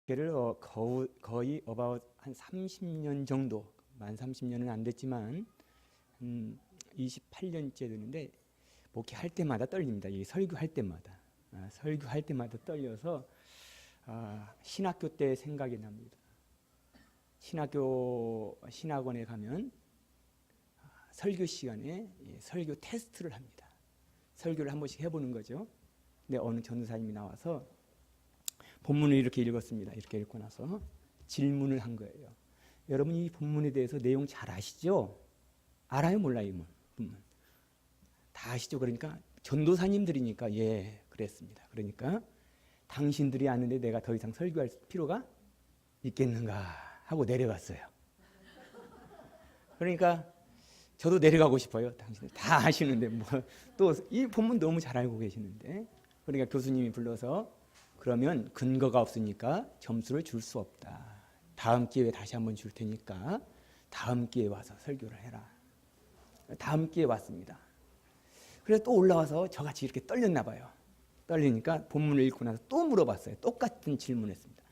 교회를 거의 about 한 30년 정도, 만 30년은 안 됐지만 28년째 되는데 목회할 때마다 떨립니다. 이 설교할 때마다 떨려서 신학교 때 생각이 납니다. 신학원에 가면 설교 시간에 설교 테스트를 합니다. 설교를 한 번씩 해보는 거죠. 근데 어느 전도사님이 나와서 본문을 이렇게 읽었습니다. 이렇게 읽고 나서 질문을 한 거예요. 여러분 이 본문에 대해서 내용 잘 아시죠? 알아요? 몰라요? 이 본문 다 아시죠? 그러니까 전도사님들이니까 예 그랬습니다. 그러니까 당신들이 아는데 내가 더 이상 설교할 필요가 있겠는가 하고 내려갔어요. 그러니까 저도 내려가고 싶어요. 당신들 다 아시는데 뭐 또 이 본문 너무 잘 알고 계시는데, 그러니까 교수님이 불러서 그러면 근거가 없으니까 점수를 줄 수 없다. 다음 기회에 다시 한번 줄 테니까 다음 기회에 와서 설교를 해라. 다음 기회에 왔습니다. 그래서 또 올라와서 저같이 이렇게 떨렸나 봐요. 떨리니까 본문을 읽고 나서 또 물어봤어요. 똑같은 질문했습니다.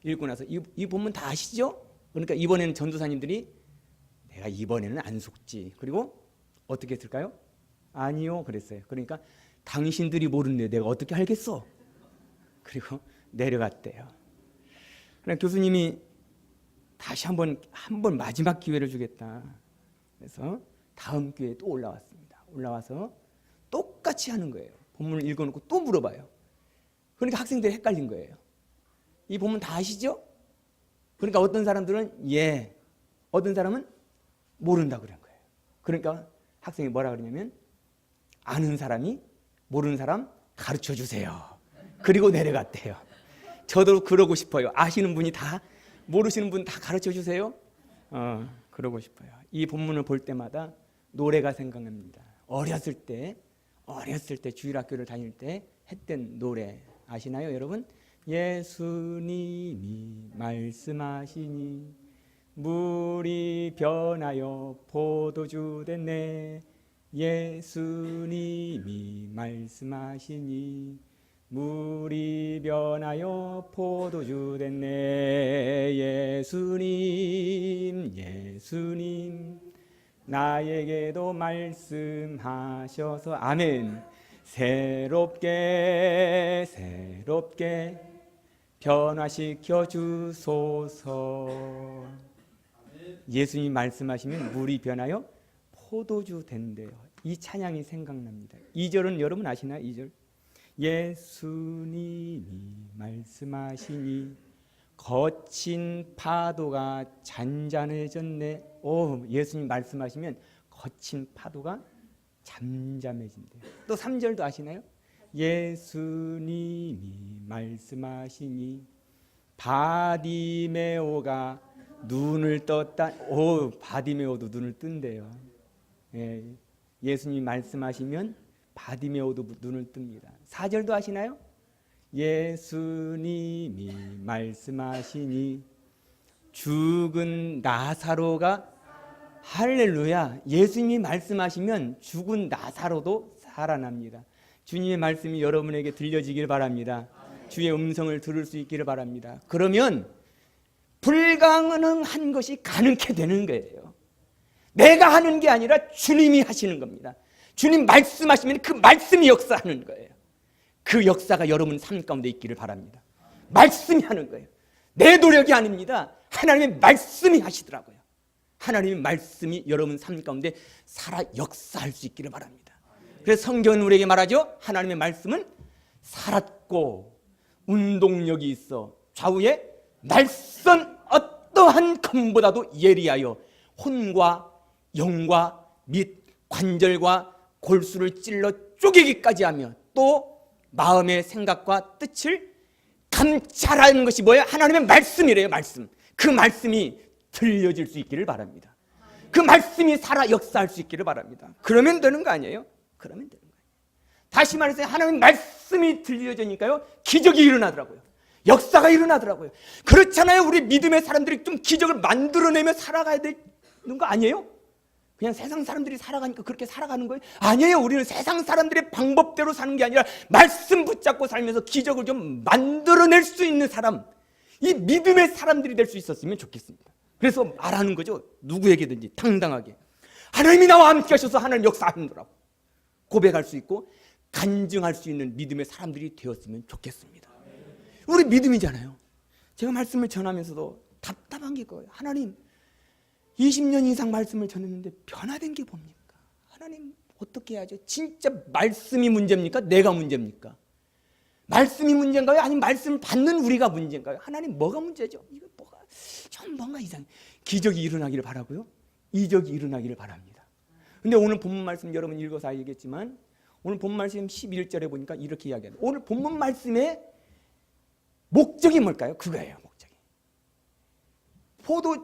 읽고 나서 이 본문 다 아시죠? 그러니까 이번에는 전도사님들이 내가 이번에는 안 속지. 그리고 어떻게 했을까요? 아니요 그랬어요. 그러니까 당신들이 모르는데 내가 어떻게 알겠어? 그리고 내려갔대요. 그러니까 교수님이 다시 한번 마지막 기회를 주겠다. 그래서 다음 기회에 또 올라왔습니다. 올라와서 똑같이 하는 거예요. 본문을 읽어놓고 또 물어봐요. 그러니까 학생들이 헷갈린 거예요. 이 본문 다 아시죠? 그러니까 어떤 사람들은 예, 어떤 사람은 모른다 그런 거예요. 그러니까 학생이 뭐라 그러냐면 아는 사람이 모르는 사람 가르쳐 주세요. 그리고 내려갔대요. 저도 그러고 싶어요. 아시는 분이 다 모르시는 분 다 가르쳐 주세요. 그러고 싶어요. 이 본문을 볼 때마다 노래가 생각납니다. 어렸을 때 주일학교를 다닐 때 했던 노래 아시나요, 여러분? 예수님이 말씀하시니 물이 변하여 포도주 됐네. 예수님이 말씀하시니 물이 변하여 포도주 됐네. 예수님 나에게도 말씀하셔서 아멘. 새롭게 변화시켜 주소서. 예수님 말씀하시면 물이 변하여 포도주 된대요. 이 찬양이 생각납니다. 2절은 여러분 아시나요? 2절 예수님이 말씀하시니 거친 파도가 잔잔해졌네. 예수님 말씀하시면 거친 파도가 잠잠해진대요. 또 3절도 아시나요? 예수님이 말씀하시니 바디메오가 눈을 떴다. 바디메오도 눈을 뜬대요. 예수님이 말씀하시면 바디메오도 눈을 뜹니다. 4절도 아시나요? 예수님이 말씀하시니 죽은 나사로가 할렐루야. 예수님이 말씀하시면 죽은 나사로도 살아납니다. 주님의 말씀이 여러분에게 들려지길 바랍니다. 주의 음성을 들을 수 있기를 바랍니다. 그러면 불가능한 것이 가능케 되는 거예요. 내가 하는 게 아니라 주님이 하시는 겁니다. 주님 말씀하시면 그 말씀이 역사하는 거예요. 그 역사가 여러분 삶 가운데 있기를 바랍니다. 말씀이 하는 거예요. 내 노력이 아닙니다. 하나님의 말씀이 하시더라고요. 하나님의 말씀이 여러분 삶 가운데 살아 역사할 수 있기를 바랍니다. 그래서 성경은 우리에게 말하죠. 하나님의 말씀은 살았고 운동력이 있어 좌우에 날선 어떠한 검보다도 예리하여 혼과 영과 및 관절과 골수를 찔러 쪼개기까지 하며 또 마음의 생각과 뜻을 감찰하는 것이 뭐예요? 하나님의 말씀이래요. 말씀. 그 말씀이 들려질 수 있기를 바랍니다. 그 말씀이 살아 역사할 수 있기를 바랍니다. 그러면 되는 거 아니에요? 그러면 되는 거예요. 다시 말해서 하나님의 말씀이 들려지니까요 기적이 일어나더라고요. 역사가 일어나더라고요. 그렇잖아요. 우리 믿음의 사람들이 좀 기적을 만들어내며 살아가야 되는 거 아니에요? 그냥 세상 사람들이 살아가니까 그렇게 살아가는 거예요? 아니에요. 우리는 세상 사람들의 방법대로 사는 게 아니라 말씀 붙잡고 살면서 기적을 좀 만들어낼 수 있는 사람, 이 믿음의 사람들이 될 수 있었으면 좋겠습니다. 그래서 말하는 거죠. 누구에게든지 당당하게 하나님이 나와 함께 하셔서 하나님 역사하시느라고 고백할 수 있고 간증할 수 있는 믿음의 사람들이 되었으면 좋겠습니다. 우리 믿음이잖아요. 제가 말씀을 전하면서도 답답한 게 그거예요. 하나님 20년 이상 말씀을 전했는데 변화된 게 뭡니까? 하나님 어떻게 해야죠? 진짜 말씀이 문제입니까? 내가 문제입니까? 말씀이 문제인가요? 아니면 말씀을 받는 우리가 문제인가요? 하나님 뭐가 문제죠? 이거 뭐가 좀 뭔가 이상해. 기적이 일어나기를 바라고요. 이적이 일어나기를 바랍니다. 근데 오늘 본문 말씀 여러분 읽어서 알겠지만 오늘 본문 말씀 11절에 보니까 이렇게 이야기합니다. 오늘 본문 말씀의 목적이 뭘까요? 그거예요. 목적이.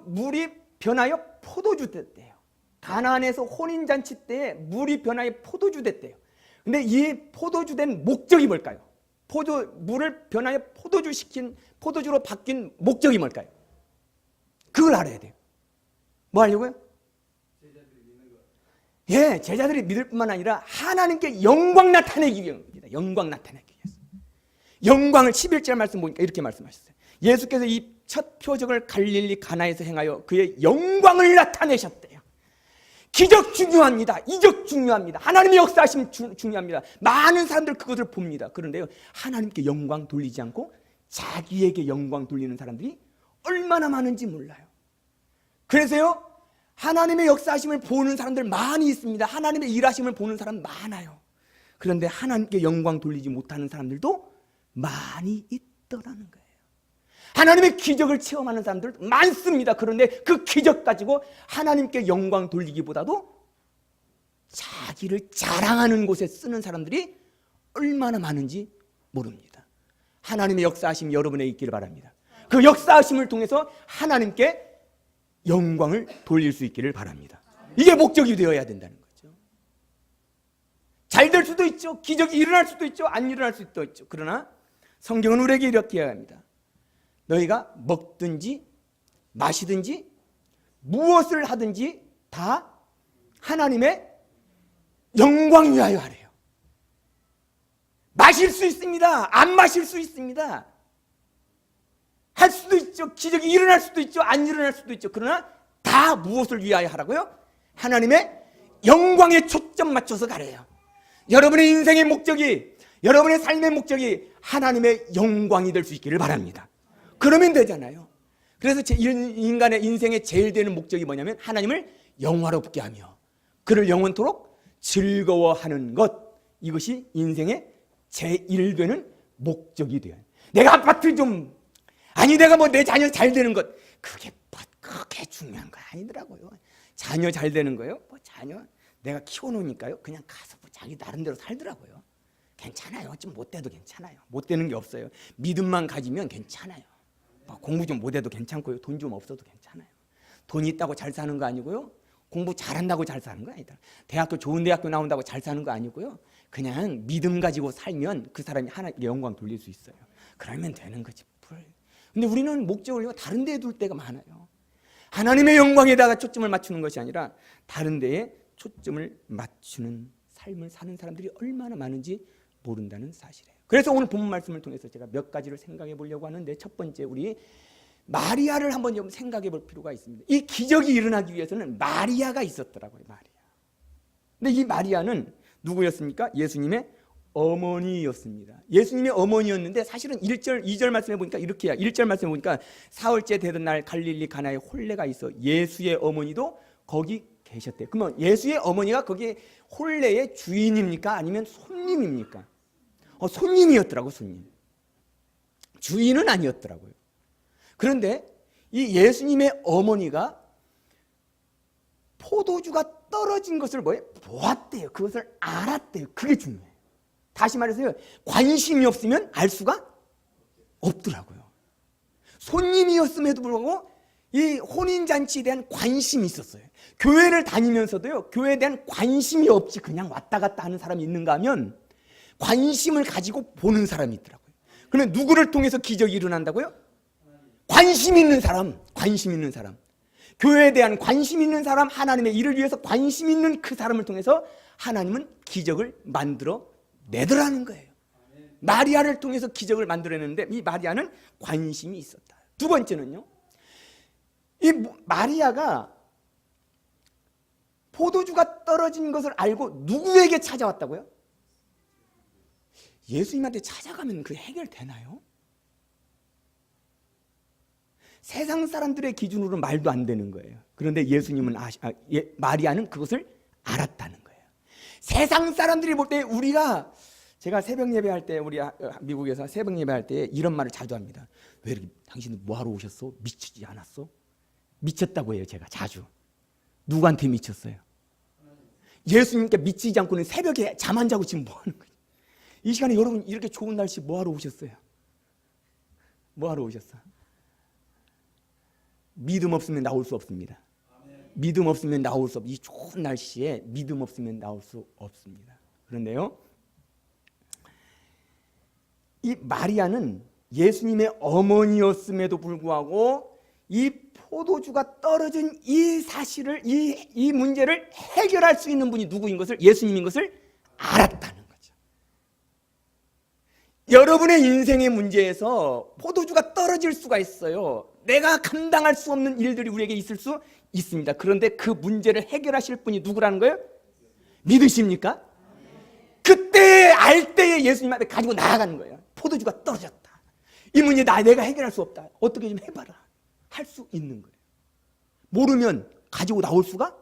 물이 변하여 포도주 됐대요. 가나안에서 혼인잔치 때 물이 변하여 포도주 됐대요. 근데 이 포도주 된 목적이 뭘까요? 물을 변하여 포도주로 바뀐 목적이 뭘까요? 그걸 알아야 돼요. 뭐 하려고요? 예, 제자들이 믿을 뿐만 아니라 하나님께 영광 나타내기 위함입니다. 영광 나타내기 위해서. 영광을 11절 말씀 보니까 이렇게 말씀하셨어요. 예수께서 이 첫 표적을 갈릴리 가나에서 행하여 그의 영광을 나타내셨대요. 기적 중요합니다. 이적 중요합니다. 하나님의 역사하심 중요합니다. 많은 사람들 그것을 봅니다. 그런데요, 하나님께 영광 돌리지 않고 자기에게 영광 돌리는 사람들이 얼마나 많은지 몰라요. 그래서요, 하나님의 역사하심을 보는 사람들 많이 있습니다. 하나님의 일하심을 보는 사람 많아요. 그런데 하나님께 영광 돌리지 못하는 사람들도 많이 있더라는 거예요. 하나님의 기적을 체험하는 사람들 많습니다. 그런데 그 기적 가지고 하나님께 영광 돌리기보다도 자기를 자랑하는 곳에 쓰는 사람들이 얼마나 많은지 모릅니다. 하나님의 역사하심이 여러분에 있기를 바랍니다. 그 역사하심을 통해서 하나님께 영광을 돌릴 수 있기를 바랍니다. 이게 목적이 되어야 된다는 거죠. 잘 될 수도 있죠. 기적이 일어날 수도 있죠. 안 일어날 수도 있죠. 그러나 성경은 우리에게 이렇게 이야기합니다. 너희가 먹든지 마시든지 무엇을 하든지 다 하나님의 영광 위하여 하래요. 마실 수 있습니다. 안 마실 수 있습니다. 할 수도 있죠. 기적이 일어날 수도 있죠. 안 일어날 수도 있죠. 그러나 다 무엇을 위하여 하라고요? 하나님의 영광에 초점 맞춰서 가래요. 여러분의 인생의 목적이, 여러분의 삶의 목적이 하나님의 영광이 될 수 있기를 바랍니다. 그러면 되잖아요. 그래서 인간의 인생의 제일 되는 목적이 뭐냐면 하나님을 영화롭게 하며 그를 영원토록 즐거워하는 것, 이것이 인생의 제일 되는 목적이 돼요. 내가 아파트 좀, 아니 내가 뭐 내 자녀 잘 되는 것, 그게 중요한 거 아니더라고요. 자녀 잘 되는 거요? 뭐 자녀 내가 키워놓으니까요, 그냥 가서 뭐 자기 나름대로 살더라고요. 괜찮아요. 좀 못돼도 괜찮아요. 못되는 게 없어요. 믿음만 가지면 괜찮아요. 공부 좀 못해도 괜찮고요. 돈 좀 없어도 괜찮아요. 돈이 있다고 잘 사는 거 아니고요. 공부 잘한다고 잘 사는 거 아니다. 대학교 좋은 대학교 나온다고 잘 사는 거 아니고요. 그냥 믿음 가지고 살면 그 사람이 하나님께 영광 돌릴 수 있어요. 그러면 되는 거지. 근데 우리는 목적을 다른 데에 둘 때가 많아요. 하나님의 영광에다가 초점을 맞추는 것이 아니라 다른 데에 초점을 맞추는 삶을 사는 사람들이 얼마나 많은지 모른다는 사실이에요. 그래서 오늘 본문 말씀을 통해서 제가 몇 가지를 생각해 보려고 하는데, 첫 번째, 우리 마리아를 한번 좀 생각해 볼 필요가 있습니다. 이 기적이 일어나기 위해서는 마리아가 있었더라고요. 마리아. 근데 이 마리아는 누구였습니까? 예수님의 어머니였습니다. 예수님의 어머니였는데 사실은 1절, 2절 말씀해 보니까 이렇게 해요. 1절 말씀해 보니까 사흘째 되던 날 갈릴리 가나에 혼례가 있어 예수의 어머니도 거기 계셨대요. 그러면 예수의 어머니가 거기 혼례의 주인입니까? 아니면 손님입니까? 손님이었더라고. 손님. 주인은 아니었더라고요. 그런데 이 예수님의 어머니가 포도주가 떨어진 것을 보았대요. 그것을 알았대요. 그게 중요해요. 다시 말해서요, 관심이 없으면 알 수가 없더라고요. 손님이었음에도 불구하고 이 혼인잔치에 대한 관심이 있었어요. 교회를 다니면서도요, 교회에 대한 관심이 없이 그냥 왔다 갔다 하는 사람이 있는가 하면 관심을 가지고 보는 사람이 있더라고요. 그런데 누구를 통해서 기적이 일어난다고요? 관심 있는 사람, 관심 있는 사람. 교회에 대한 관심 있는 사람, 하나님의 일을 위해서 관심 있는 그 사람을 통해서 하나님은 기적을 만들어 내더라는 거예요. 마리아를 통해서 기적을 만들어내는데 이 마리아는 관심이 있었다. 두 번째는요, 이 마리아가 포도주가 떨어진 것을 알고 누구에게 찾아왔다고요? 예수님한테 찾아가면 그 해결되나요? 세상 사람들의 기준으로는 말도 안 되는 거예요. 그런데 예수님은 마리아는 그것을 알았다는 거예요. 세상 사람들이 볼 때 제가 새벽 예배할 때 우리 미국에서 새벽 예배할 때 이런 말을 자주 합니다. 왜 이렇게 당신은 뭐하러 오셨어? 미치지 않았어? 미쳤다고 해요. 제가 자주. 누구한테 미쳤어요? 예수님께 미치지 않고는 새벽에 잠 안 자고 지금 뭐 하는 거예요? 이 시간에 여러분 이렇게 좋은 날씨 뭐하러 오셨어요? 뭐하러 오셨어? 믿음 없으면 나올 수 없습니다. 믿음 없으면 나올 수 이 좋은 날씨에 믿음 없으면 나올 수 없습니다. 그런데요, 이 마리아는 예수님의 어머니였음에도 불구하고 이 포도주가 떨어진 이 사실을, 이 문제를 해결할 수 있는 분이 누구인 것을, 예수님인 것을 알았다는 거죠. 여러분의 인생의 문제에서 포도주가 떨어질 수가 있어요. 내가 감당할 수 없는 일들이 우리에게 있을 수 있습니다. 그런데 그 문제를 해결하실 분이 누구라는 거예요? 믿으십니까? 그때 알 때에 예수님한테 가지고 나아가는 거예요. 포도주가 떨어졌다. 이 문제 내가 해결할 수 없다. 어떻게 좀 해봐라. 할 수 있는 거예요. 모르면 가지고 나올 수가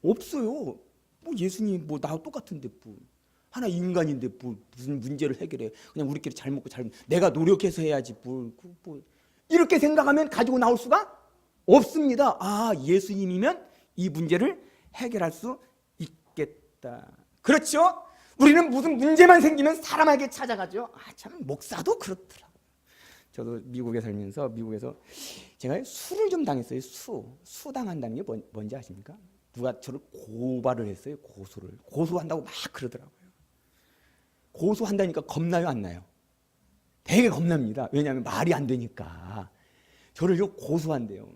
없어요. 뭐 예수님이 뭐 나하고 똑같은데 뭐 하나 인간인데 뭐 무슨 문제를 해결해? 그냥 우리끼리 잘 먹고 내가 노력해서 해야지 뭐 이렇게 생각하면 가지고 나올 수가 없습니다. 예수님이면 이 문제를 해결할 수 있겠다. 그렇죠? 우리는 무슨 문제만 생기면 사람에게 찾아가죠. 참 목사도 그렇더라고요. 저도 미국에 살면서 미국에서 제가 수를 좀 당했어요. 수 당한다는 게 뭔지 아십니까? 누가 저를 고발을 했어요. 고소한다고 막 그러더라고요. 고소한다니까 겁나요, 안 나요? 되게 겁납니다. 왜냐하면 말이 안 되니까 저를 고소한대요.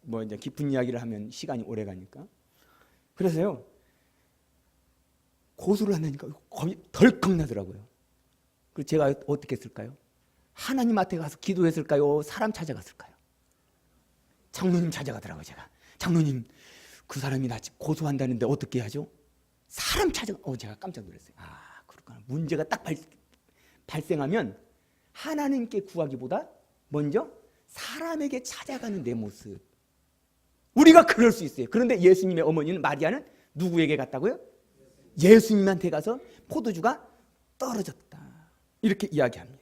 뭐 이제 깊은 이야기를 하면 시간이 오래 가니까. 그래서요, 고소를 한다니까 겁이 덜컥 나더라고요. 그래서 제가 어떻게 했을까요? 하나님한테 가서 기도했을까요? 사람 찾아갔을까요? 장로님 찾아가더라고요. 제가 장로님, 그 사람이 나 고소한다는데 어떻게 하죠? 사람 제가 깜짝 놀랐어요. 그렇구나. 문제가 딱 발생하면 하나님께 구하기보다 먼저 사람에게 찾아가는 내 모습. 우리가 그럴 수 있어요. 그런데 예수님의 어머니는 마리아는 누구에게 갔다고요? 예수님한테 가서 포도주가 떨어졌다. 이렇게 이야기합니다.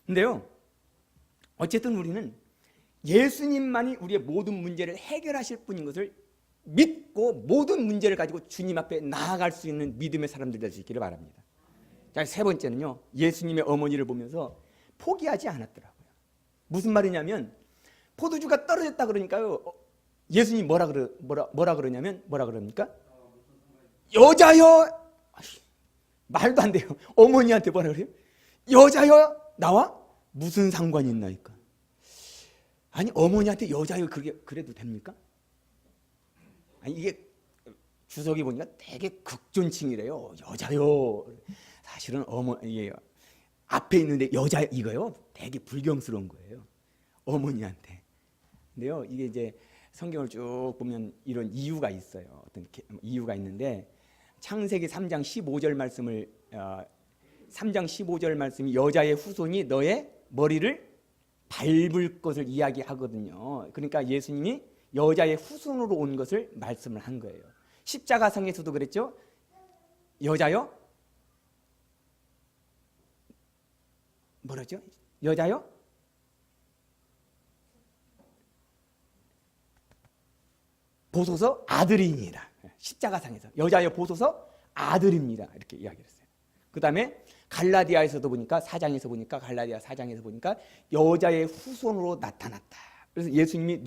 근데요, 어쨌든 우리는 예수님만이 우리의 모든 문제를 해결하실 분인 것을 믿고 모든 문제를 가지고 주님 앞에 나아갈 수 있는 믿음의 사람들이 될 수 있기를 바랍니다. 자, 세 번째는요, 예수님의 어머니를 보면서 포기하지 않았더라고요. 무슨 말이냐면 포도주가 떨어졌다 그러니까요, 예수님이 뭐라 그럽니까? 여자여, 말도 안 돼요. 어머니한테 뭐라 그래요? 여자여, 나와 무슨 상관이 있나이까? 아니, 어머니한테 여자여 그래도 됩니까? 아니, 이게 주석이 보니까 되게 극존칭이래요. 여자요. 사실은 이게 앞에 있는데 여자 이거요. 되게 불경스러운 거예요. 어머니한테. 근데요, 이게 이제 성경을 쭉 보면 이런 이유가 있어요. 어떤 이유가 있는데 창세기 3장 15절 말씀을 3장 15절 말씀이 여자의 후손이 너의 머리를 밟을 것을 이야기하거든요. 그러니까 예수님이 여자의 후손으로 온 것을 말씀을 한 거예요. 십자가상에서도 그랬죠. 여자여, 뭐라죠? 여자여, 보소서 아들이니라. 십자가상에서 여자여 보소서 아들입니다. 이렇게 이야기를 했어요. 그 다음에 갈라디아에서도 보니까 4장에서 보니까 갈라디아 4장에서 보니까 여자의 후손으로 나타났다. 그래서 예수님이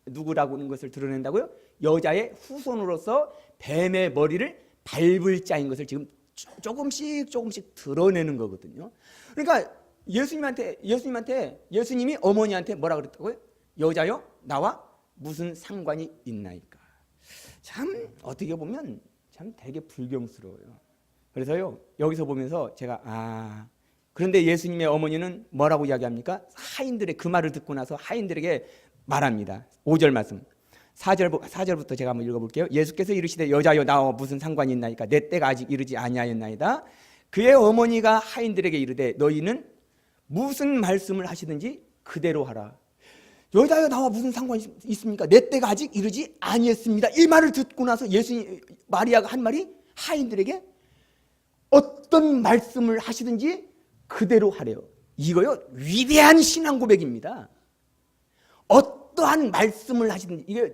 누구라고 하는 것을 드러낸다고요? 여자의 후손으로서 뱀의 머리를 밟을 자인 것을 지금 조금씩 드러내는 거거든요. 그러니까 예수님이 어머니한테 뭐라 그랬다고요? 여자여, 나와 무슨 상관이 있나이까? 참 어떻게 보면 참 되게 불경스러워요. 그래서요, 여기서 보면서 제가 그런데 예수님의 어머니는 뭐라고 이야기합니까? 하인들의 그 말을 듣고 나서 하인들에게 말합니다. 5절 말씀. 4절부터 제가 한번 읽어볼게요. 예수께서 이르시되 여자여 나와 무슨 상관이 있나이까? 내 때가 아직 이르지 아니하였나이다. 그의 어머니가 하인들에게 이르되 너희는 무슨 말씀을 하시든지 그대로 하라. 여자여 나와 무슨 상관이 있습니까? 내 때가 아직 이르지 아니했습니다. 이 말을 듣고 나서 예수님 마리아가 한 말이 하인들에게 어떤 말씀을 하시든지 그대로 하래요. 이거요 위대한 신앙 고백입니다. 어떠한 말씀을 하시든지 이게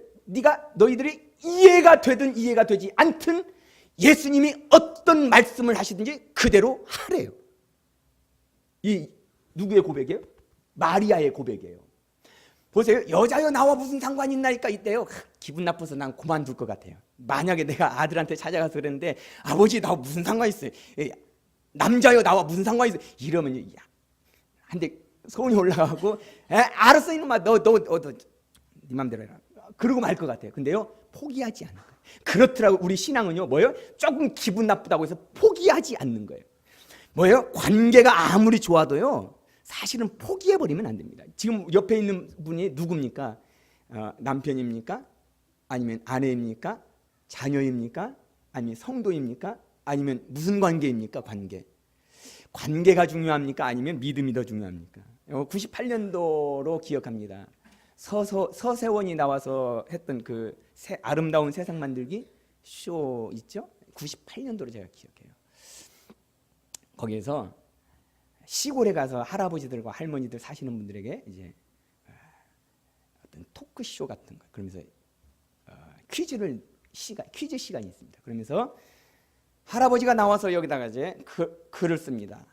너희들이 이해가 되든 이해가 되지 않든 예수님이 어떤 말씀을 하시든지 그대로 하래요. 이 누구의 고백이에요? 마리아의 고백이에요. 보세요. 여자여 나와 무슨 상관이 있나니까 이때요. 기분 나빠서 난 그만둘 것 같아요. 만약에 내가 아들한테 찾아가서 그랬는데 아버지 나와 무슨 상관이 있어요? 남자여 나와 무슨 상관이 있어요? 이러면 한대 소원이 올라가고 알았어 이놈아 너 네 맘대로 해라. 그러고 말 것 같아요. 근데요 포기하지 않는 거예요. 그렇더라고. 우리 신앙은요 뭐예요? 조금 기분 나쁘다고 해서 포기하지 않는 거예요. 뭐예요? 관계가 아무리 좋아도요 사실은 포기해버리면 안 됩니다. 지금 옆에 있는 분이 누굽니까? 남편입니까? 아니면 아내입니까? 자녀입니까? 아니면 성도입니까? 아니면 무슨 관계입니까? 관계가 중요합니까? 아니면 믿음이 더 중요합니까? 98년도로 기억합니다. 서세원이 나와서 했던 그 아름다운 세상 만들기 쇼 있죠? 98년도로 제가 기억해요. 거기에서 시골에 가서 할아버지들과 할머니들 사시는 분들에게 이제 어떤 토크쇼 같은 거 그러면서 퀴즈 시간이 있습니다. 그러면서 할아버지가 나와서 여기다가 이제 글을 씁니다.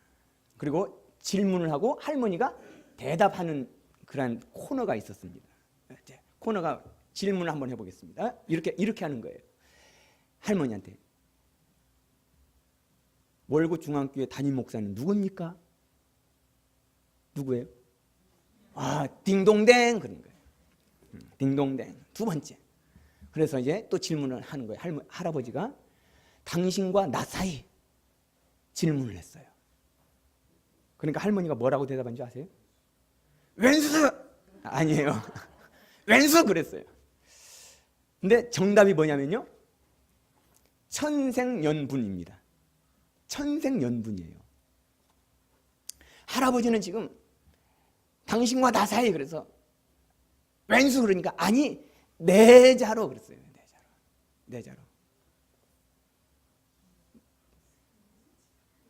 그리고 질문을 하고 할머니가 대답하는 그런 코너가 있었습니다. 코너가 질문을 한번 해보겠습니다. 이렇게 하는 거예요. 할머니한테 월곶 중앙교회 담임 목사는 누굽니까? 누구예요? 딩동댕 그런 거예요. 딩동댕 두 번째. 그래서 이제 또 질문을 하는 거예요. 할아버지가 당신과 나 사이 질문을 했어요. 그러니까 할머니가 뭐라고 대답한 줄 아세요? 왼수! 아니에요. 왼수 그랬어요. 근데 정답이 뭐냐면요. 천생연분입니다. 천생연분이에요. 할아버지는 지금 당신과 나 사이 그래서 왼수 그러니까 아니 내자로 그랬어요. 내자로.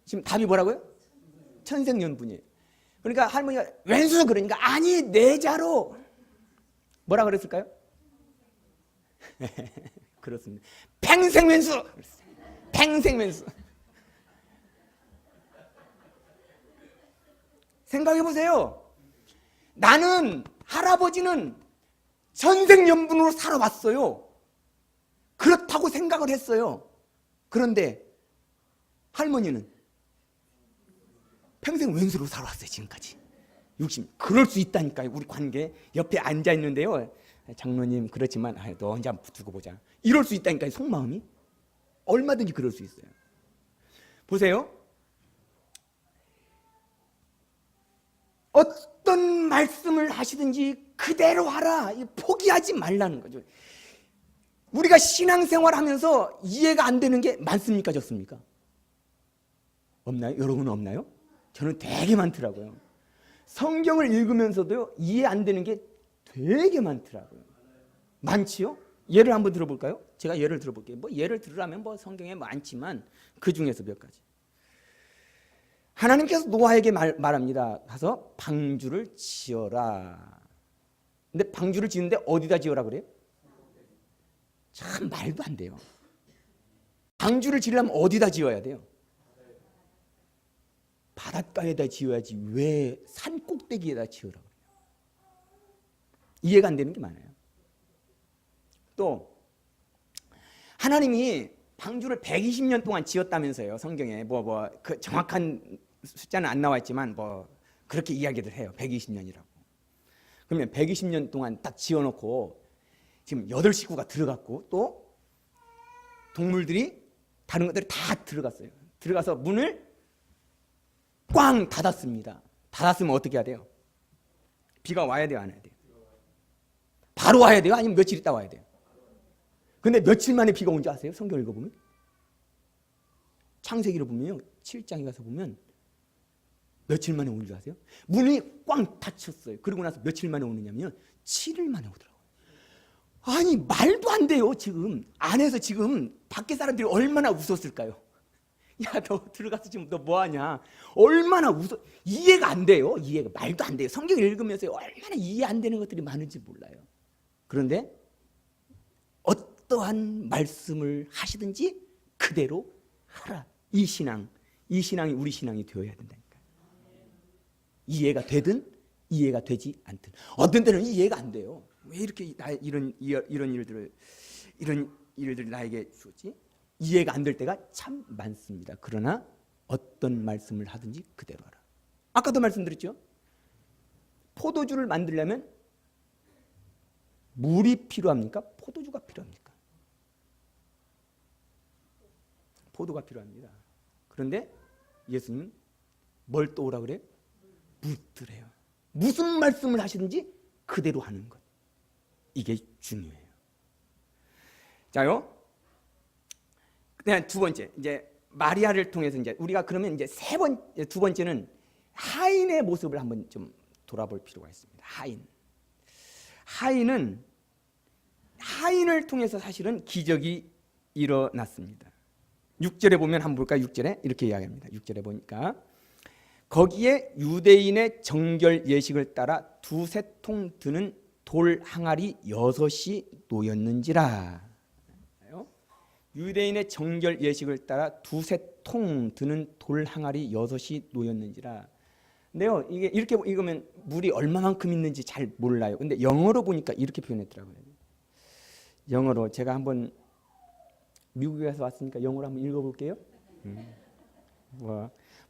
지금 답이 뭐라고요? 천생연분이에요. 그러니까 할머니가 왼수 그러니까 아니 내자로 뭐라 그랬을까요? 그렇습니다. 팽생왼수. 팽생왼수. 생각해 보세요. 나는 할아버지는 천생연분으로 살아왔어요. 그렇다고 생각을 했어요. 그런데 할머니는 평생 왼수로 살아왔어요. 지금까지 60. 그럴 수 있다니까요. 우리 관계 옆에 앉아 있는데요. 장로님 그렇지만 너 혼자 두고 보자. 이럴 수 있다니까요. 속마음이 얼마든지 그럴 수 있어요. 보세요. 어떤 말씀을 하시든지 그대로 하라. 포기하지 말라는 거죠. 우리가 신앙생활하면서 이해가 안 되는 게 많습니까? 적습니까? 없나요? 여러분은 없나요? 저는 되게 많더라고요. 성경을 읽으면서도요 이해 안 되는 게 되게 많더라고요. 많지요? 예를 한번 들어볼까요? 제가 예를 들어볼게요. 예를 들으라면 성경에 많지만 그 중에서 몇 가지. 하나님께서 노아에게 말합니다. 가서 방주를 지어라. 근데 방주를 지는데 어디다 지어라 그래요? 참 말도 안 돼요. 방주를 지으려면 어디다 지어야 돼요? 바닷가에다 지어야지 왜 산 꼭대기에다 지으라 그래요? 이해가 안 되는 게 많아요. 또 하나님이 방주를 120년 동안 지었다면서요. 성경에 그 정확한 숫자는 안 나와 있지만 그렇게 이야기들 해요. 120년이라고. 그러면 120년 동안 딱 지어놓고 지금 8식구가 들어갔고 또 동물들이 다른 것들이 다 들어갔어요. 들어가서 문을 꽝 닫았습니다. 닫았으면 어떻게 해야 돼요? 비가 와야 돼요, 안 와야 돼요? 바로 와야 돼요? 아니면 며칠 있다 와야 돼요? 근데 며칠 만에 비가 온 줄 아세요? 성경 읽어보면 창세기를 보면요, 7장에 가서 보면 며칠 만에 온 줄 아세요? 문이 꽝 닫혔어요. 그러고 나서 며칠 만에 오느냐면 7일 만에 오더라고요. 아니 말도 안 돼요. 지금 안에서 지금 밖에 사람들이 얼마나 웃었을까요? 야, 너 들어가서 지금 너 뭐하냐? 얼마나 웃어. 이해가 안 돼요. 이해가 말도 안 돼요. 성경 읽으면서 얼마나 이해 안 되는 것들이 많은지 몰라요. 그런데 어떠한 말씀을 하시든지 그대로 하라. 이 신앙이 우리 신앙이 되어야 된다니까. 이해가 되든 이해가 되지 않든. 어떤 때는 이해가 안 돼요. 왜 이렇게 이런 일들을 나에게 주었지? 이해가 안 될 때가 참 많습니다. 그러나 어떤 말씀을 하든지 그대로 하라. 아까도 말씀드렸죠. 포도주를 만들려면 물이 필요합니까? 포도주가 필요합니까? 포도가 필요합니다. 그런데 예수님은 뭘 또 오라 그래요? 묻더래요. 무슨 말씀을 하시든지 그대로 하는 것. 이게 중요해요. 자요. 그다음 두 번째, 이제 마리아를 통해서 이제 우리가 그러면 이제 두 번째는 하인의 모습을 한번 좀 돌아볼 필요가 있습니다. 하인을 통해서 사실은 기적이 일어났습니다. 6절에 보면 한번 볼까요? 6절에 이렇게 이야기합니다. 6절에 보니까 거기에 유대인의 정결 예식을 따라 두세 통 드는 돌 항아리 6이 놓였는지라. 유대인의 정결 예식을 따라 두세 통 드는 돌 항아리 6이 놓였는지라. 근데요, 이게 이렇게 읽으면 물이 얼마만큼 있는지 잘 몰라요. 근데 영어로 보니까 이렇게 표현했더라고요. 영어로 제가 한번 미국에서 왔으니까 영어로 한번 읽어볼게요.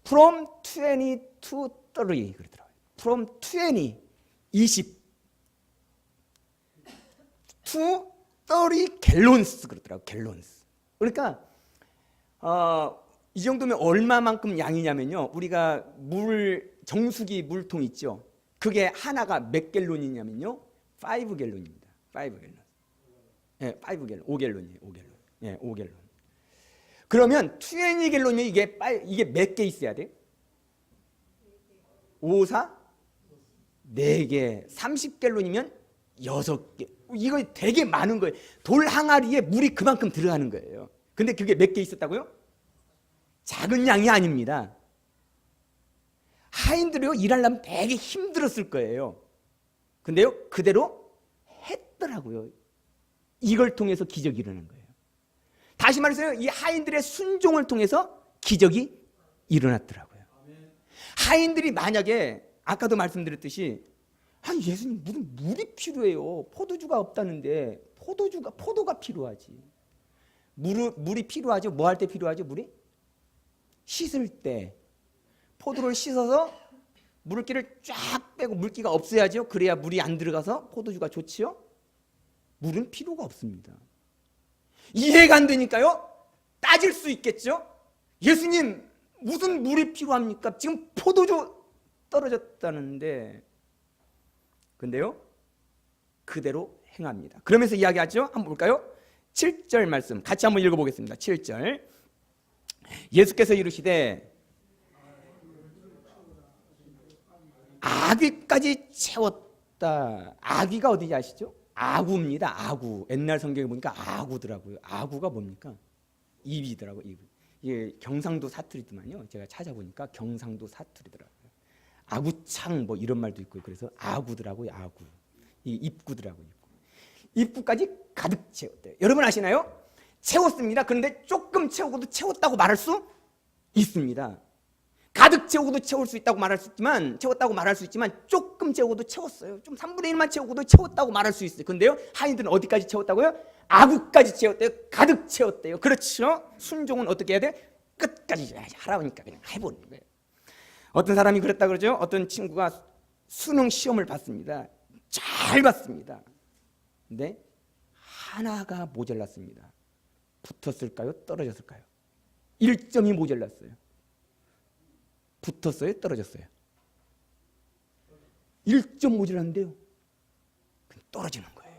From 20 to 30 그러더라고요. From 20 to 30 gallons 그러더라고요. gallons. 그러니까 이 정도면 얼마만큼 양이냐면요. 우리가 정수기 물통 있죠. 그게 하나가 몇 갤론이냐면요. 5 갤론입니다. 5 갤론. 예, 5 갤론. 5 갤론이에요. 5 갤론. 예, 5 갤론. 그러면 20 갤론이면 이게 몇 개 있어야 돼요? 5, 4? 4개. 30 갤론이면 6개. 이거 되게 많은 거예요. 돌 항아리에 물이 그만큼 들어가는 거예요. 근데 그게 몇 개 있었다고요? 작은 양이 아닙니다. 하인들이요, 일하려면 되게 힘들었을 거예요. 근데요, 그대로 했더라고요. 이걸 통해서 기적이 일어난 거예요. 다시 말해서 이 하인들의 순종을 통해서 기적이 일어났더라고요. 하인들이 만약에 아까도 말씀드렸듯이 예수님 무슨 물이 필요해요. 포도주가 없다는데 포도가 필요하지. 물이 필요하죠. 뭐 할 때 필요하죠? 물이? 씻을 때. 포도를 씻어서 물기를 쫙 빼고 물기가 없어야죠. 그래야 물이 안 들어가서 포도주가 좋지요. 물은 필요가 없습니다. 이해가 안 되니까요. 따질 수 있겠죠. 예수님 무슨 물이 필요합니까? 지금 포도주 떨어졌다는데. 근데요, 그대로 행합니다. 그러면서 이야기하죠. 한번 볼까요? 7절 말씀 같이 한번 읽어보겠습니다. 7절. 예수께서 이르시되 아귀까지 채웠다. 아귀가 어디지 아시죠? 아구입니다. 아구. 옛날 성경에 보니까 아구더라고요. 아구가 뭡니까? 입이더라고요. 입. 이게 경상도 사투리더만요. 제가 찾아보니까 경상도 사투리더라고요. 아구창 뭐 이런 말도 있고 그래서 아구더라고요. 아구. 이 입구더라고요. 입구까지 가득 채웠대요. 여러분 아시나요? 채웠습니다. 그런데 조금 채우고도 채웠다고 말할 수 있습니다. 가득 채우고도 채웠다고 말할 수 있지만 조금 채우고도 채웠어요. 좀 3분의 1만 채우고도 채웠다고 말할 수 있어요. 근데요, 하인들은 어디까지 채웠다고요? 아구까지 채웠대요. 가득 채웠대요. 그렇죠? 순종은 어떻게 해야 돼? 끝까지 하라니까 그냥 해보는 거예요. 어떤 사람이 그랬다 그러죠. 어떤 친구가 수능 시험을 봤습니다. 잘 봤습니다. 근데 하나가 모자랐습니다. 붙었을까요? 떨어졌을까요? 1점이 모자랐어요. 붙었어요? 떨어졌어요? 1점 모자란데요. 떨어지는 거예요.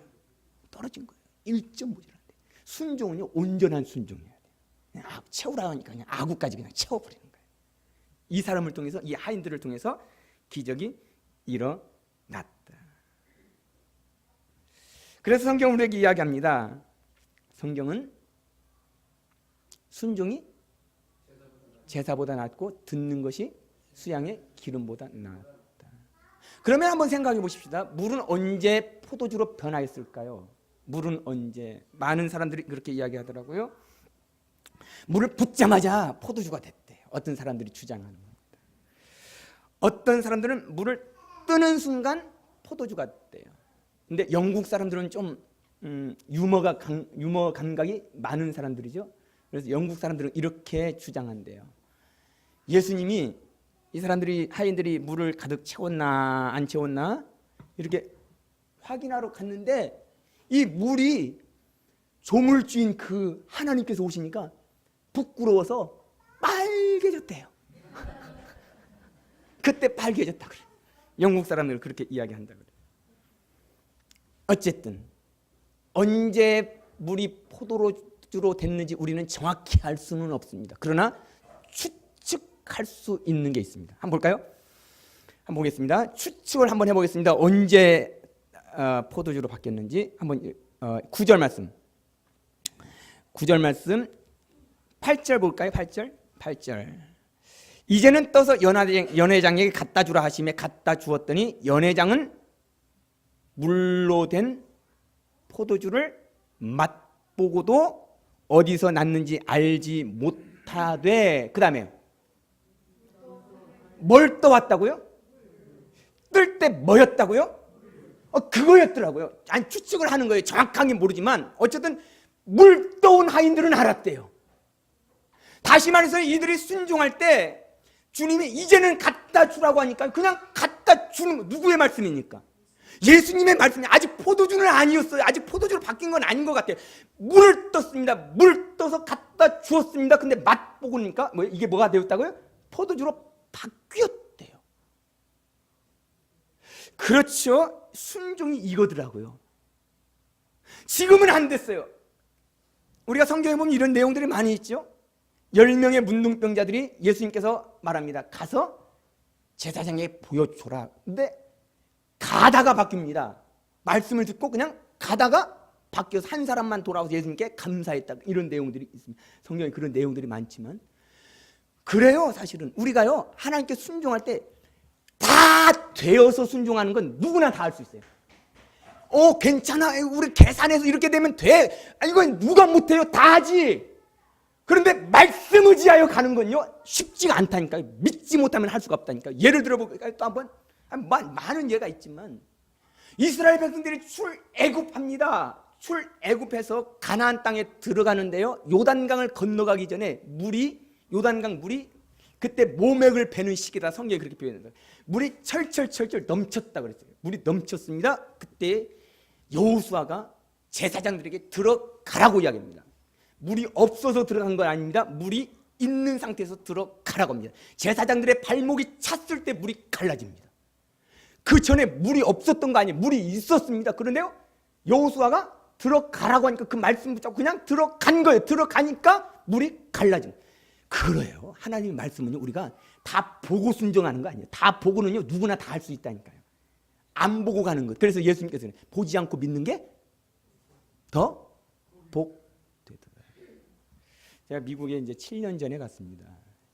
떨어진 거예요. 1점 모자란데. 순종은요, 온전한 순종이어야 돼요. 그냥 채우라 하니까 그냥 아구까지 그냥 채워버리는 거예요. 이 사람을 통해서, 이 하인들을 통해서 기적이 일어났다. 그래서 성경은 우리에게 이야기합니다. 성경은 순종이 제사보다 낫고 듣는 것이 수양의 기름보다 낫다. 그러면 한번 생각해 보십시다. 물은 언제 포도주로 변화했을까요? 물은 언제? 많은 사람들이 그렇게 이야기하더라고요. 물을 붓자마자 포도주가 됐대요. 어떤 사람들이 주장하는 겁니다. 어떤 사람들은 물을 뜨는 순간 포도주가 됐대요. 근데 영국 사람들은 좀 유머 감각이 많은 사람들이죠. 그래서 영국 사람들은 이렇게 주장한대요. 예수님이 이 사람들이, 하인들이 물을 가득 채웠나 안 채웠나 이렇게 확인하러 갔는데 이 물이 조물주인 그 하나님께서 오시니까 부끄러워서 빨개졌대요. 그때 빨개졌다 그래요. 영국 사람들 그렇게 이야기한다 그래요. 어쨌든 언제 물이 포도주로 됐는지 우리는 정확히 알 수는 없습니다. 그러나 추측할 수 있는 게 있습니다. 한번 볼까요? 한번 보겠습니다. 추측을 한번 해보겠습니다. 언제 포도주로 바뀌었는지 한번 9절 말씀. 9절 말씀 8절 볼까요? 8절. 이제는 떠서 연회장에게 갖다 주라 하심에 갖다 주었더니 연회장은 물로 된 포도주를 맛보고도 어디서 났는지 알지 못하되, 그 다음에 뭘 떠왔다고요? 뜰 때 뭐였다고요? 그거였더라고요. 아니, 추측을 하는 거예요. 정확하게 모르지만 어쨌든 물 떠온 하인들은 알았대요. 다시 말해서 이들이 순종할 때 주님이 이제는 갖다 주라고 하니까 그냥 갖다 주는 거. 누구의 말씀입니까? 예수님의 말씀이. 아직 포도주는 아니었어요. 아직 포도주로 바뀐 건 아닌 것 같아요. 물을 떴습니다. 물 떠서 갖다 주었습니다. 근데 맛보고니까 이게 뭐가 되었다고요? 포도주로 바뀌었대요. 그렇죠. 순종이 이거더라고요. 지금은 안 됐어요. 우리가 성경에 보면 이런 내용들이 많이 있죠. 10명의 문둥병자들이 예수님께서 말합니다. 가서 제사장에게 보여줘라. 근데 가다가 바뀝니다. 말씀을 듣고 그냥 가다가 바뀌어서 한 사람만 돌아와서 예수님께 감사했다. 이런 내용들이 있습니다. 성경에 그런 내용들이 많지만 그래요. 사실은 우리가요, 하나님께 순종할 때 다 되어서 순종하는 건 누구나 다 할 수 있어요. 괜찮아. 우리 계산해서 이렇게 되면 돼. 이건 누가 못해요. 다 하지. 그런데 말씀 의지하여 가는 건요, 쉽지가 않다니까요. 믿지 못하면 할 수가 없다니까요. 예를 들어볼까요? 또 한번. 많은 예가 있지만 이스라엘 백성들이 출애굽합니다. 출애굽해서 가나안 땅에 들어가는데요, 요단강을 건너가기 전에 요단강 물이 그때 모맥을 베는 시기다. 성경이 그렇게 표현해요. 물이 철철 넘쳤다 그랬어요. 물이 넘쳤습니다. 그때 여호수아가 제사장들에게 들어가라고 이야기합니다. 물이 없어서 들어간 건 아닙니다. 물이 있는 상태에서 들어가라고 합니다. 제사장들의 발목이 찼을 때 물이 갈라집니다. 그 전에 물이 없었던 거 아니에요. 물이 있었습니다. 그런데요, 여호수아가 들어가라고 하니까 그 말씀 붙잡고 그냥 들어간 거예요. 들어가니까 물이 갈라진 거예요. 그래요. 하나님의 말씀은요, 우리가 다 보고 순종하는 거 아니에요. 다 보고는요, 누구나 다 할 수 있다니까요. 안 보고 가는 것. 그래서 예수님께서는 보지 않고 믿는 게 더 복되더라. 제가 미국에 이제 7년 전에 갔습니다.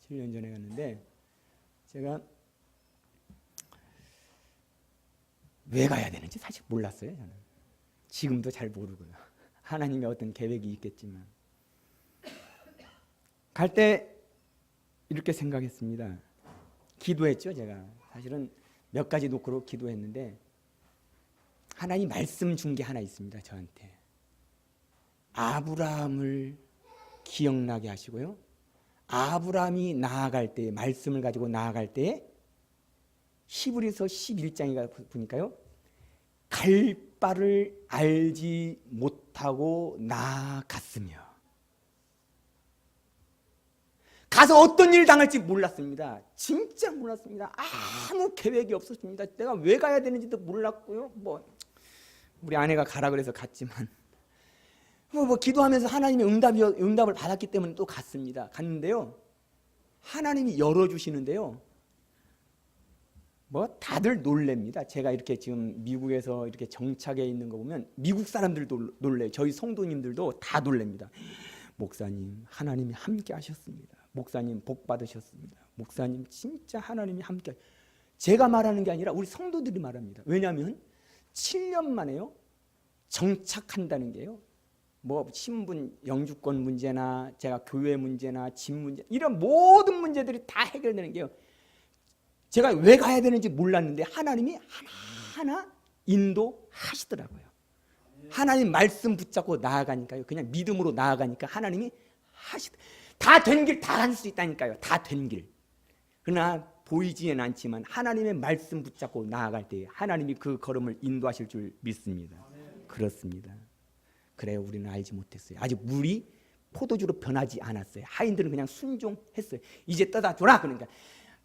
7년 전에 갔는데 제가 왜 가야 되는지 사실 몰랐어요. 저는 지금도 잘 모르고요. 하나님의 어떤 계획이 있겠지만 갈 때 이렇게 생각했습니다. 기도했죠. 제가 사실은 몇 가지 놓고 기도했는데 하나님 말씀 준 게 하나 있습니다. 저한테 아브라함을 기억나게 하시고요, 아브라함이 나아갈 때, 말씀을 가지고 나아갈 때 히브리서 11장에 보니까요, 갈 바를 알지 못하고 나아갔으며 가서 어떤 일 당할지 몰랐습니다. 진짜 몰랐습니다. 아무 계획이 없었습니다. 내가 왜 가야 되는지도 몰랐고요. 우리 아내가 가라 그래서 갔지만 기도하면서 하나님의 응답을 받았기 때문에 또 갔습니다. 갔는데요, 하나님이 열어주시는데요, 다들 놀랍니다. 제가 이렇게 지금 미국에서 이렇게 정착해 있는 거 보면 미국 사람들도 놀래요. 저희 성도님들도 다 놀랍니다. 목사님, 하나님이 함께 하셨습니다. 목사님 복 받으셨습니다. 목사님 진짜 하나님이 함께. 제가 말하는 게 아니라 우리 성도들이 말합니다. 왜냐하면 7년 만에요, 정착한다는 게요, 신분 영주권 문제나 제가 교회 문제나 집 문제, 이런 모든 문제들이 다 해결되는 게요, 제가 왜 가야 되는지 몰랐는데 하나님이 하나하나 인도하시더라고요. 하나님 말씀 붙잡고 나아가니까요, 그냥 믿음으로 나아가니까 하나님이 다 된 길 다 갈 수 있다니까요. 다 된 길. 그러나 보이지는 않지만 하나님의 말씀 붙잡고 나아갈 때 하나님이 그 걸음을 인도하실 줄 믿습니다. 그렇습니다. 그래요, 우리는 알지 못했어요. 아직 물이 포도주로 변하지 않았어요. 하인들은 그냥 순종했어요. 이제 떠다 줘라 그러니까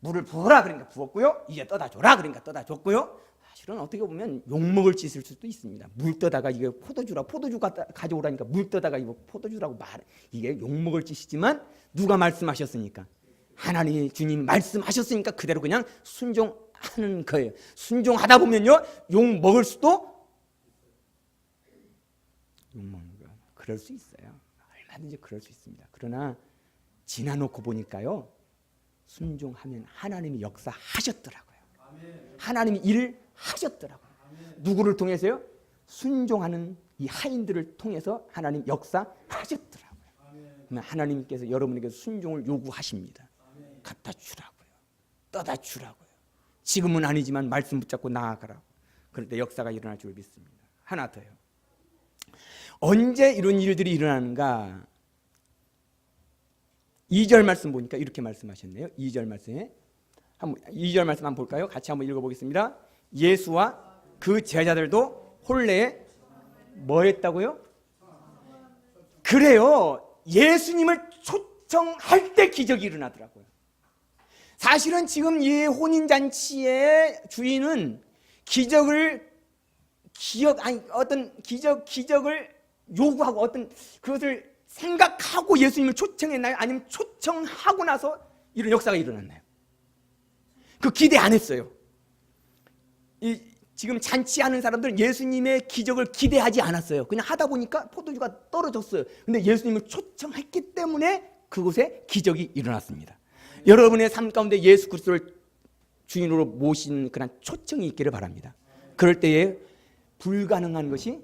물을 부어라 그러니까 부었고요, 이제 떠다 줘라 그러니까 떠다 줬고요. 사실은 어떻게 보면 욕먹을 짓일 수도 있습니다. 물 떠다가 이게 포도주 가져오라니까 물 떠다가 이거 포도주라고 말해. 이게 욕먹을 짓이지만 누가 말씀하셨으니까, 하나님 주님 말씀하셨으니까 그대로 그냥 순종하는 거예요. 순종하다 보면요, 욕 먹을 수도, 욕 먹는 거 그럴 수 있어요. 얼마든지 그럴 수 있습니다. 그러나 지나놓고 보니까요, 순종하면 하나님이 역사하셨더라고요. 하나님이 일을 하셨더라고요. 누구를 통해서요? 순종하는 이 하인들을 통해서 하나님 역사하셨더라고요. 그러면 하나님께서 여러분에게 순종을 요구하십니다. 갖다 주라고요. 떠다 주라고요. 지금은 아니지만 말씀 붙잡고 나아가라고. 그럴 때 역사가 일어날 줄 믿습니다. 하나 더요. 언제 이런 일들이 일어나는가? 2절 말씀 보니까 이렇게 말씀하셨네요. 2절 말씀에 2절 말씀 한번 볼까요? 같이 한번 읽어보겠습니다. 예수와 그 제자들도 혼례에 뭐 했다고요? 그래요, 예수님을 초청할 때 기적이 일어나더라고요. 사실은 지금 이 혼인잔치의 주인은 어떤 기적을 요구하고 어떤 그것을 생각하고 예수님을 초청했나요? 아니면 초청하고 나서 이런 역사가 일어났나요? 그 기대 안 했어요. 지금 잔치하는 사람들은 예수님의 기적을 기대하지 않았어요. 그냥 하다 보니까 포도주가 떨어졌어요. 근데 예수님을 초청했기 때문에 그곳에 기적이 일어났습니다. 여러분의 삶 가운데 예수 그리스도를 주인으로 모신 그런 초청이 있기를 바랍니다. 그럴 때에 불가능한 것이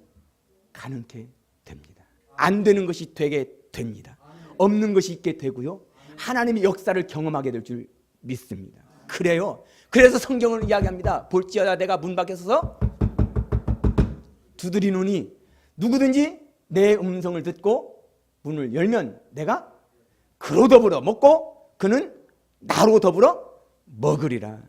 가능케 됩니다. 안 되는 것이 되게 됩니다. 없는 것이 있게 되고요, 하나님의 역사를 경험하게 될 줄 믿습니다. 그래요. 그래서 성경을 이야기합니다. 볼지어다 내가 문 밖에 서서 두드리노니 누구든지 내 음성을 듣고 문을 열면 내가 그로 더불어 먹고 그는 나로 더불어 먹으리라.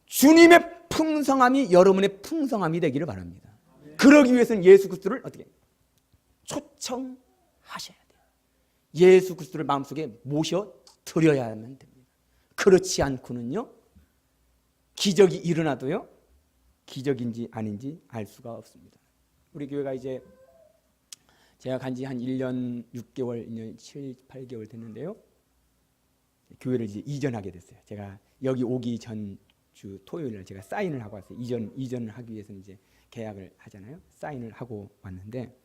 주님의 풍성함이 여러분의 풍성함이 되기를 바랍니다. 그러기 위해서는 예수 그리스도를 어떻게 초청하셔야 돼요. 예수 그리스도를 마음속에 모셔 드려야만 됩니다. 그렇지 않고는요, 기적이 일어나도요, 기적인지 아닌지 알 수가 없습니다. 우리 교회가 이제 제가 간지 한 1년 6개월, 1년 7, 8개월 됐는데요, 교회를 이제 이전하게 됐어요. 제가 여기 오기 전 주 토요일날 제가 사인을 하고 왔어요. 이전을 하기 위해서는 이제 계약을 하잖아요. 사인을 하고 왔는데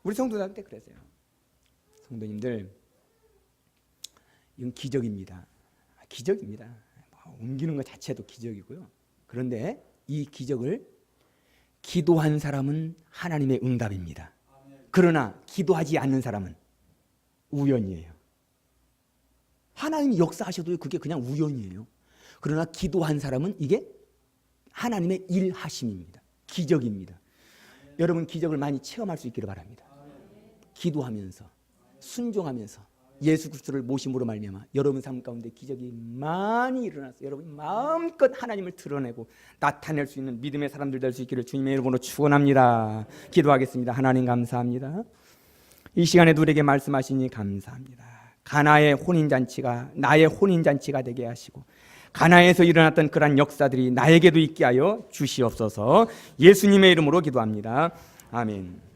우리 성도들한테 그랬어요. 성도님들, 이건 기적입니다. 기적입니다. 옮기는 것 자체도 기적이고요. 그런데 이 기적을 기도한 사람은 하나님의 응답입니다. 그러나 기도하지 않는 사람은 우연이에요. 하나님이 역사하셔도 그게 그냥 우연이에요. 그러나 기도한 사람은 이게 하나님의 일하심입니다. 기적입니다. 여러분 기적을 많이 체험할 수 있기를 바랍니다. 기도하면서, 순종하면서 예수 그리스도를 모심으로 말미암아 여러분 삶 가운데 기적이 많이 일어났어요. 여러분 마음껏 하나님을 드러내고 나타낼 수 있는 믿음의 사람들 될 수 있기를 주님의 이름으로 축원합니다. 기도하겠습니다. 하나님 감사합니다. 이 시간에 우리에게 말씀하시니 감사합니다. 가나의 혼인잔치가 나의 혼인잔치가 되게 하시고 가나에서 일어났던 그러한 역사들이 나에게도 있게 하여 주시옵소서. 예수님의 이름으로 기도합니다. 아멘.